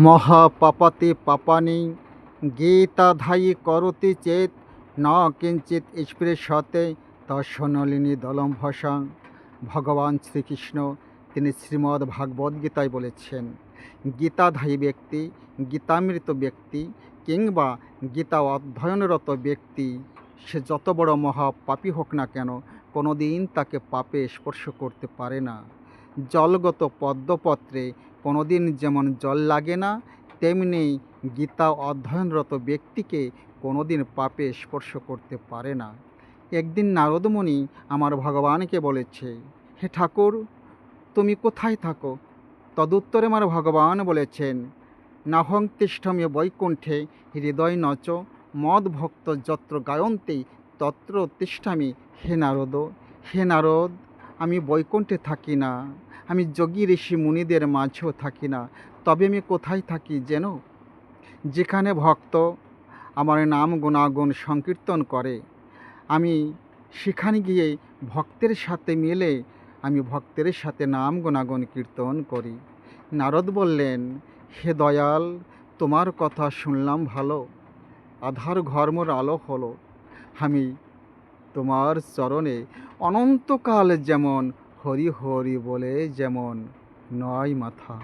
মহাপাপাতি পাপানি গীতাধায়ী করতি চেত ন কিঞ্চিত স্পৃশতে তস্য দলম ভসাং। ভগবান শ্রীকৃষ্ণ তিনি শ্রীমদ্ ভাগবত গীতায় বলেছেন, গীতাধায়ী ব্যক্তি, গীতামৃত ব্যক্তি কিংবা গীতা অধ্যয়নরত ব্যক্তি সে যত বড় মহাপাপী হোক না কেন কোনো দিন তাকে পাপে স্পর্শ করতে পারে না। জলগত পদ্মপত্রে কোনো দিন যেমন জল লাগে না, তেমনি গীতা অধ্যয়নরত ব্যক্তিকে কোনো দিন পাপে স্পর্শ করতে পারে না। একদিন নারদমুনি আমার ভগবানকে বলেছে, হে ঠাকুর, তুমি কোথায় থাকো? তদুত্তরে আমার ভগবান বলেছেন, নাহং তিষ্ঠমি বৈকুণ্ঠে হৃদয় নচ মদ ভক্ত যত্র গায়ন্তে তত্র তিষ্ঠামি। হে নারদ, হে নারদ, আমি বৈকুণ্ঠে থাকি না, আমি যোগী ঋষি মুনিদের মাঝেও থাকি না। তবে আমি কোথায় থাকি যেন? যেখানে ভক্ত আমার নাম গুণাগুণ সংকীর্তন করে, আমি সেখানে গিয়ে ভক্তের সাথে মিলে আমি ভক্তের সাথে নাম গুণাগুণ কীর্তন করি। নারদ বললেন, হে দয়াল, তোমার কথা শুনলাম ভালো, আধার ঘর্মর আলো হলো। আমি তোমার চরণে অনন্তকাল যেমন হরি হরি বলে যেমন নয় মাথা।